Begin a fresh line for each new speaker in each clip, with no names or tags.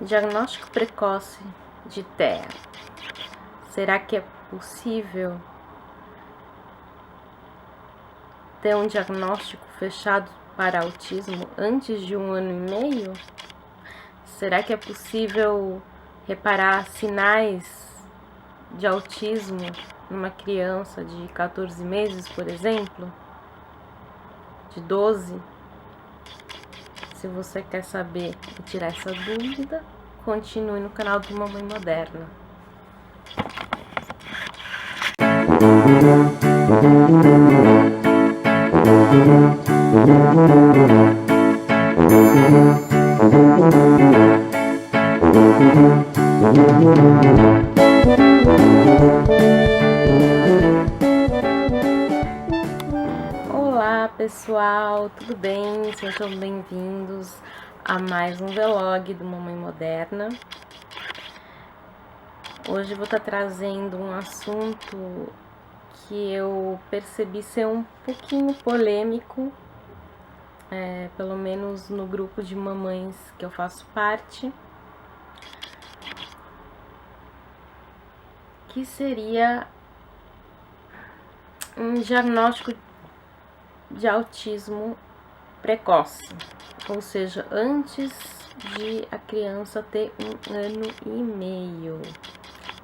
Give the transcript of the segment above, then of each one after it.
Diagnóstico precoce de TEA. Será que é possível ter um diagnóstico fechado para autismo antes de 1 ano e meio? Será que é possível reparar sinais de autismo numa criança de 14 meses, por exemplo? De 12? Se você quer saber e tirar essa dúvida, continue no canal do Mamãe Moderna. Olá pessoal, tudo bem? Sejam bem-vindos a mais um vlog do Mamãe Moderna. Hoje eu vou estar trazendo um assunto que eu percebi ser um pouquinho polêmico, pelo menos no grupo de mamães que eu faço parte, que seria um diagnóstico de autismo precoce, ou seja, antes de a criança ter 1 ano e meio.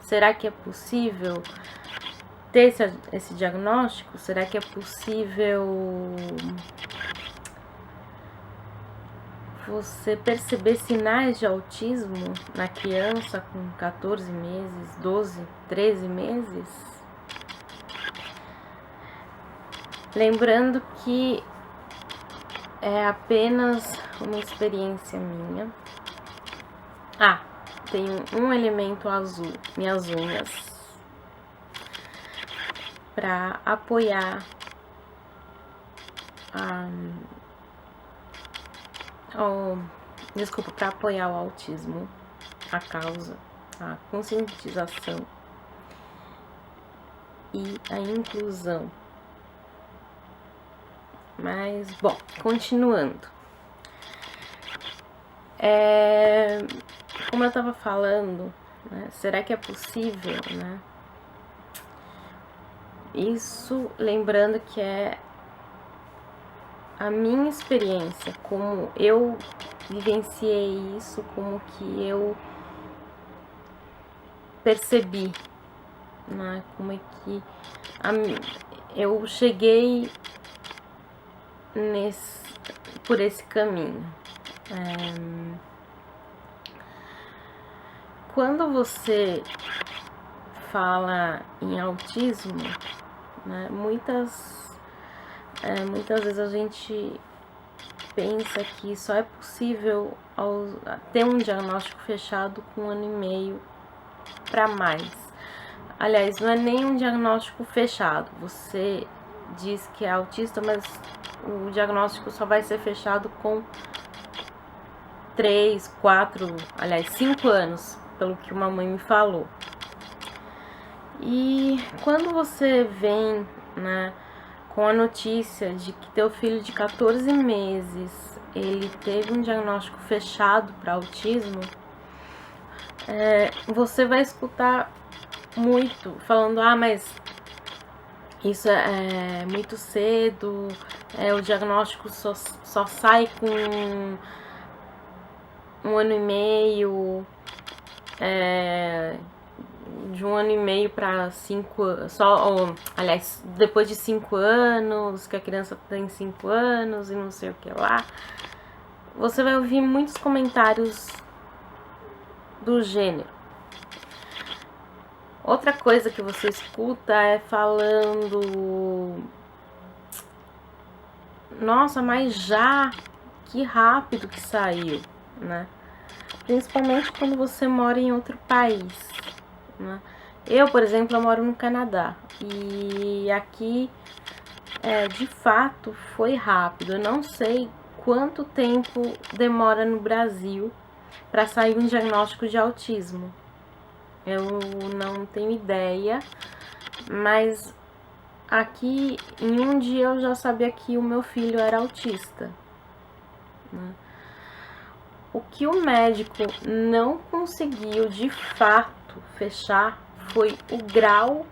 Será que é possível ter esse diagnóstico? Será que é possível você perceber sinais de autismo na criança com 14 meses, 12, 13 meses? Lembrando que é apenas uma experiência minha. Tem um elemento azul, minhas unhas, para apoiar para apoiar o autismo, a causa, a conscientização e a inclusão. Mas, bom, continuando. Como eu estava falando, né, será que é possível, né? Isso, lembrando que é a minha experiência, como eu vivenciei isso, como que eu percebi, né? Como é que eu cheguei por esse caminho. Quando você fala em autismo, né, muitas vezes a gente pensa que só é possível ter um diagnóstico fechado com 1 ano e meio para mais. Aliás, não é nem um diagnóstico fechado. Você diz que é autista, mas o diagnóstico só vai ser fechado com 3, 4, aliás, 5 anos, pelo que uma mãe me falou. E quando você vem, né, com a notícia de que teu filho de 14 meses, ele teve um diagnóstico fechado para autismo, você vai escutar muito falando, mas isso é muito cedo, o diagnóstico só sai com 1 ano e meio, de 1 ano e meio para 5 anos, aliás, depois de 5 anos, que a criança tem 5 anos e não sei o que lá. Você vai ouvir muitos comentários do gênero. Outra coisa que você escuta é falando: nossa, mas já, que rápido que saiu, né? Principalmente quando você mora em outro país, né? Eu, por exemplo, eu moro no Canadá e aqui, de fato, foi rápido. Eu não sei quanto tempo demora no Brasil para sair um diagnóstico de autismo. Eu não tenho ideia, mas aqui em um dia eu já sabia que o meu filho era autista, né? o que o médico não conseguiu de fato fechar foi o grau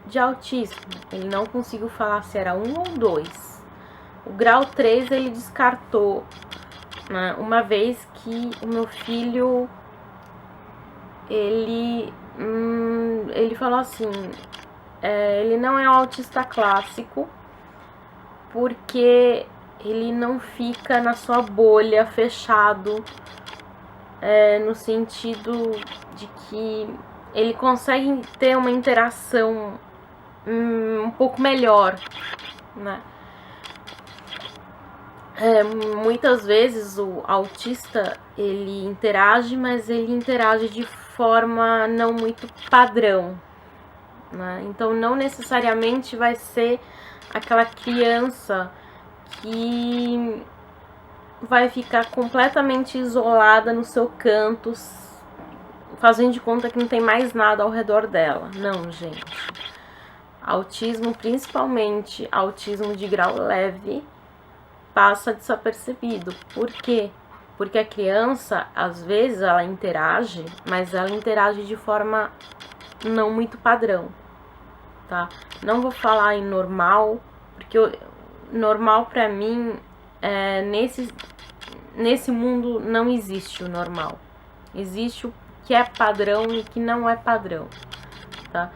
de autismo. Ele não conseguiu falar se era 1 ou 2. O grau 3 ele descartou, né, uma vez que o meu filho ele falou assim, ele não é um autista clássico porque ele não fica na sua bolha fechado, no sentido de que ele consegue ter uma interação um pouco melhor, né? Muitas vezes o autista ele interage, mas ele interage de forma não muito padrão, né? Então não necessariamente vai ser aquela criança que vai ficar completamente isolada no seu canto, fazendo de conta que não tem mais nada ao redor dela. Não, gente. Autismo, principalmente autismo de grau leve, passa desapercebido. Por quê? Porque a criança, às vezes, ela interage, mas ela interage de forma não muito padrão, tá? Não vou falar em normal, porque normal pra mim, nesse mundo não existe o normal. Existe o que é padrão e que não é padrão, tá?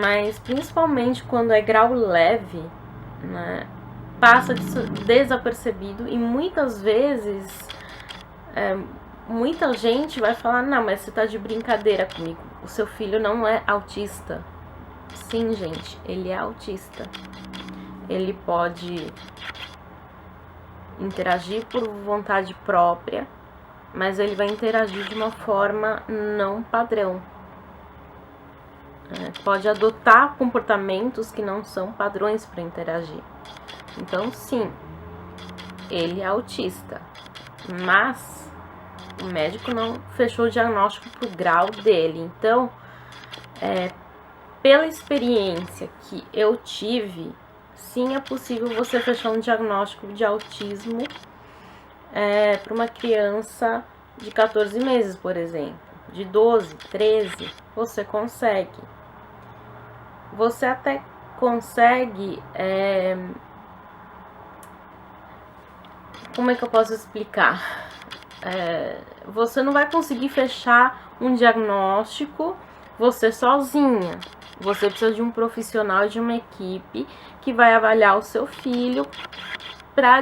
Mas principalmente quando é grau leve, né, passa desapercebido e muitas vezes muita gente vai falar, não, mas você tá de brincadeira comigo, o seu filho não é autista. Sim, gente, ele é autista. Ele pode interagir por vontade própria, mas ele vai interagir de uma forma não padrão. Pode adotar comportamentos que não são padrões para interagir. Então, sim, ele é autista, mas o médico não fechou o diagnóstico pro grau dele. Então, pela experiência que eu tive, sim, é possível você fechar um diagnóstico de autismo para uma criança de 14 meses, por exemplo. De 12, 13, você consegue. Você até consegue... como é que eu posso explicar? Você não vai conseguir fechar um diagnóstico você sozinha. Você precisa de um profissional, de uma equipe que vai avaliar o seu filho para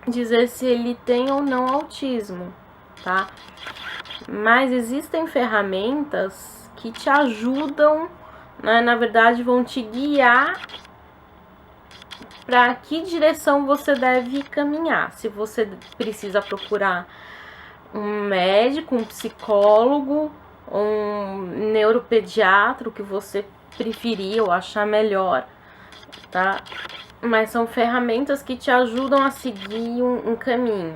dizer se ele tem ou não autismo, tá? Mas existem ferramentas que te ajudam, né? Na verdade, vão te guiar para que direção você deve caminhar. Se você precisa procurar um médico, um psicólogo, um neuropediatra, o que você preferir ou achar melhor, tá? Mas são ferramentas que te ajudam a seguir um caminho,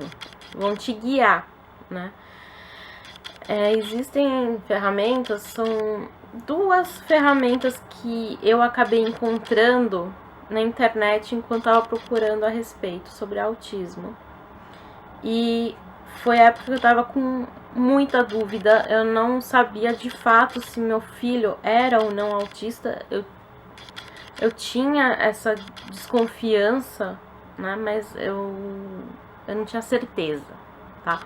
vão te guiar, né? Existem ferramentas, são 2 ferramentas que eu acabei encontrando na internet enquanto estava procurando a respeito sobre autismo. E foi a época que eu estava com muita dúvida, eu não sabia de fato se meu filho era ou não autista. Eu tinha essa desconfiança, né, mas eu não tinha certeza, tá?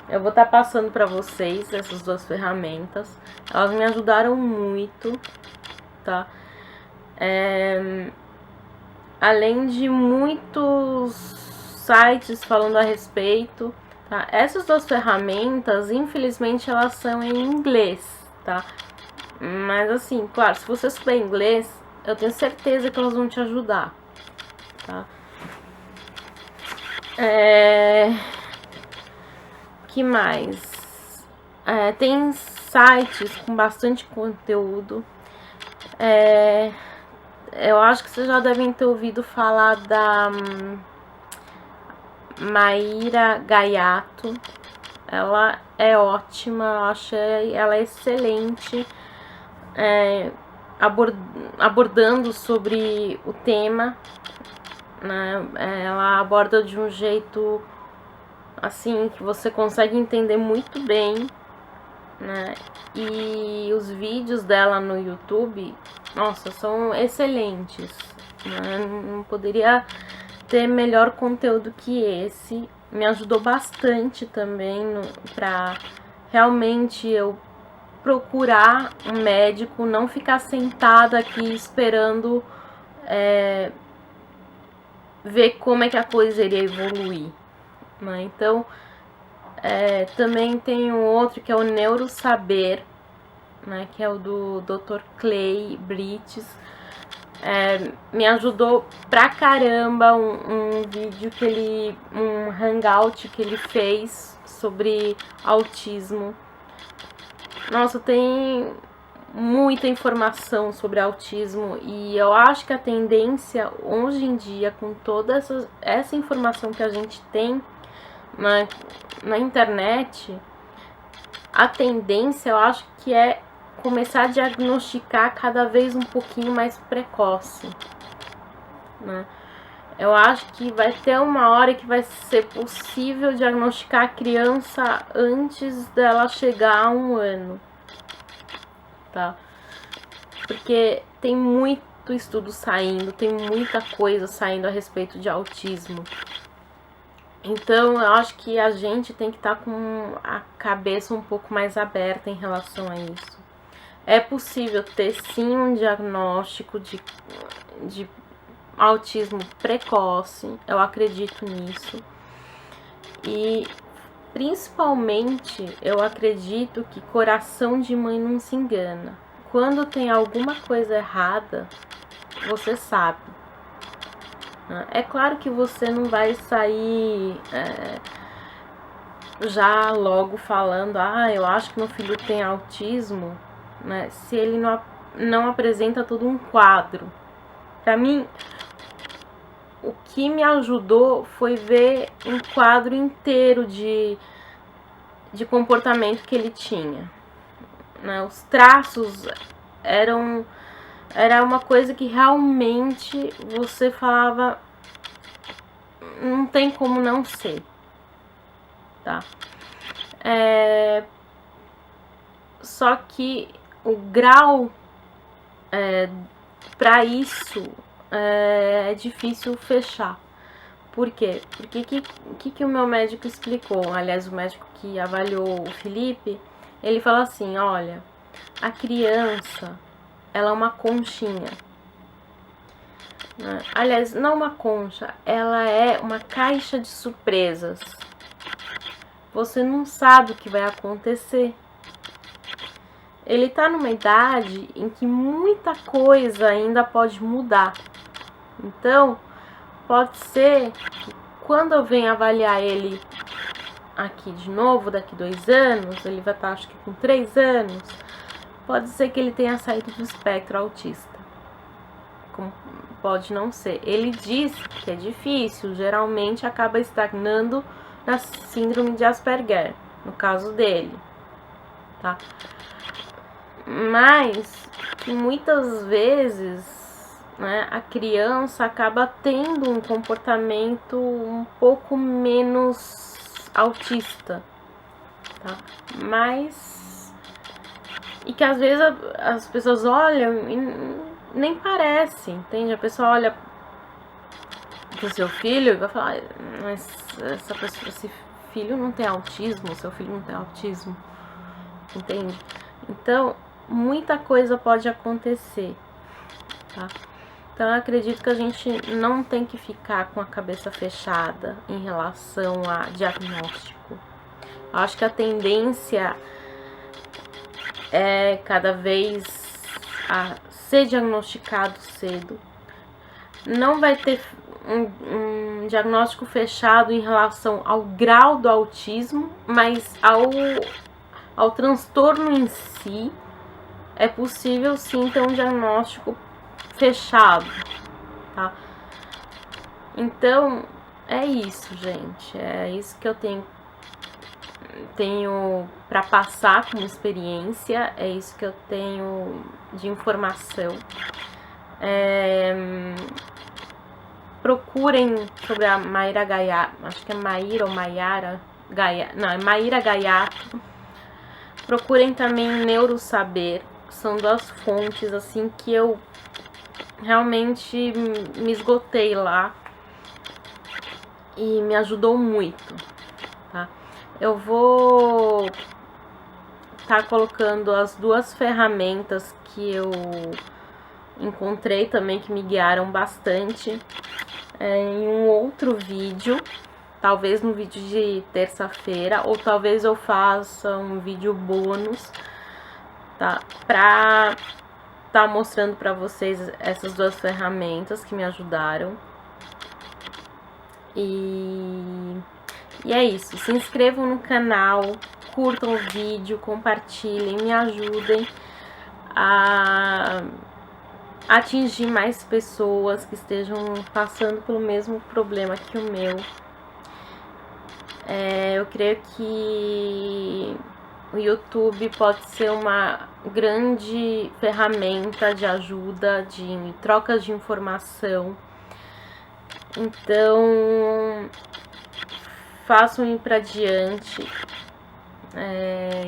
Eu vou estar passando para vocês essas 2 ferramentas, elas me ajudaram muito, tá? Além de muitos sites falando a respeito, tá? Essas 2 ferramentas, infelizmente, elas são em inglês, tá? Mas assim, claro, se você souber inglês, eu tenho certeza que elas vão te ajudar, tá? Que mais? Tem sites com bastante conteúdo. Eu acho que vocês já devem ter ouvido falar da Maíra Gaiato. Ela é ótima, eu achei ela excelente, abordando sobre o tema, né? Ela aborda de um jeito assim, que você consegue entender muito bem, né? E os vídeos dela no YouTube, nossa, são excelentes, né? Não poderia ter melhor conteúdo que esse. Me ajudou bastante também pra realmente eu procurar um médico, não ficar sentada aqui esperando ver como é que a coisa iria evoluir, né? Então, também tem um outro que é o Neurosaber, né? Que é o do Dr. Clay Brites. Me ajudou pra caramba um vídeo que ele, um hangout que ele fez sobre autismo. Nossa, tem muita informação sobre autismo e eu acho que a tendência hoje em dia, com toda essa informação que a gente tem na internet, a tendência eu acho que é começar a diagnosticar cada vez um pouquinho mais precoce, né? Eu acho que vai ter uma hora que vai ser possível diagnosticar a criança antes dela chegar a 1 ano, tá? Porque tem muito estudo saindo, tem muita coisa saindo a respeito de autismo. Então, eu acho que a gente tem que estar com a cabeça um pouco mais aberta em relação a isso. É possível ter sim um diagnóstico de autismo precoce, eu acredito nisso. E principalmente eu acredito que coração de mãe não se engana. Quando tem alguma coisa errada, você sabe. É claro que você não vai sair já logo falando, eu acho que meu filho tem autismo, né? Se ele não apresenta todo um quadro. Pra mim, o que me ajudou foi ver um quadro inteiro de comportamento que ele tinha, né? Os traços era uma coisa que realmente você falava, não tem como não ser, tá? Só que o grau para isso é difícil fechar. Por quê? Porque que o meu médico explicou? Aliás, o médico que avaliou o Felipe, ele falou assim, olha, a criança, ela é uma conchinha. Aliás, não uma concha, ela é uma caixa de surpresas. Você não sabe o que vai acontecer. Ele tá numa idade em que muita coisa ainda pode mudar. Então, pode ser que quando eu venho avaliar ele aqui de novo, daqui 2 anos, ele vai estar acho que com 3 anos, pode ser que ele tenha saído do espectro autista. Como pode não ser. Ele diz que é difícil, geralmente acaba estagnando na síndrome de Asperger, no caso dele, tá? Mas que muitas vezes, né, a criança acaba tendo um comportamento um pouco menos autista, tá? Mas e que às vezes as pessoas olham e nem parece, entende? A pessoa olha pro seu filho e vai falar, mas esse filho não tem autismo, seu filho não tem autismo, entende? Então, muita coisa pode acontecer, tá? Então, eu acredito que a gente não tem que ficar com a cabeça fechada em relação a diagnóstico. Eu acho que a tendência é cada vez a ser diagnosticado cedo. Não vai ter um diagnóstico fechado em relação ao grau do autismo, mas ao transtorno em si, é possível sim ter um diagnóstico fechado, tá? Então, é isso, gente. É isso que eu tenho para passar como experiência, é isso que eu tenho de informação. procurem sobre a Maíra Gaiato, acho que é Maíra ou Maiara Gaiato, não, é Maíra Gaiato. Procurem também Neurosaber, são duas fontes assim que eu realmente me esgotei lá e me ajudou muito, tá? Eu vou estar colocando as duas ferramentas que eu encontrei também, que me guiaram bastante, em um outro vídeo, talvez no vídeo de terça-feira, ou talvez eu faça um vídeo bônus, tá? Pra tá mostrando pra vocês essas duas ferramentas que me ajudaram. E é isso. Se inscrevam no canal, curtam o vídeo, compartilhem, me ajudem a atingir mais pessoas que estejam passando pelo mesmo problema que o meu. Eu creio que o YouTube pode ser uma grande ferramenta de ajuda, de trocas de informação. Então, façam ir para diante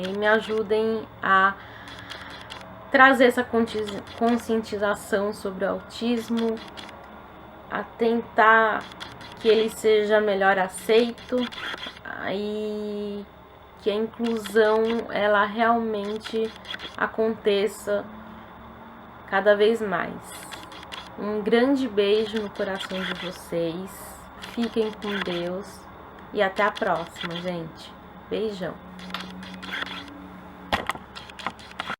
e me ajudem a trazer essa conscientização sobre o autismo, a tentar que ele seja melhor aceito e que a inclusão ela realmente aconteça cada vez mais. Um grande beijo no coração de vocês, fiquem com Deus e até a próxima, gente. Beijão.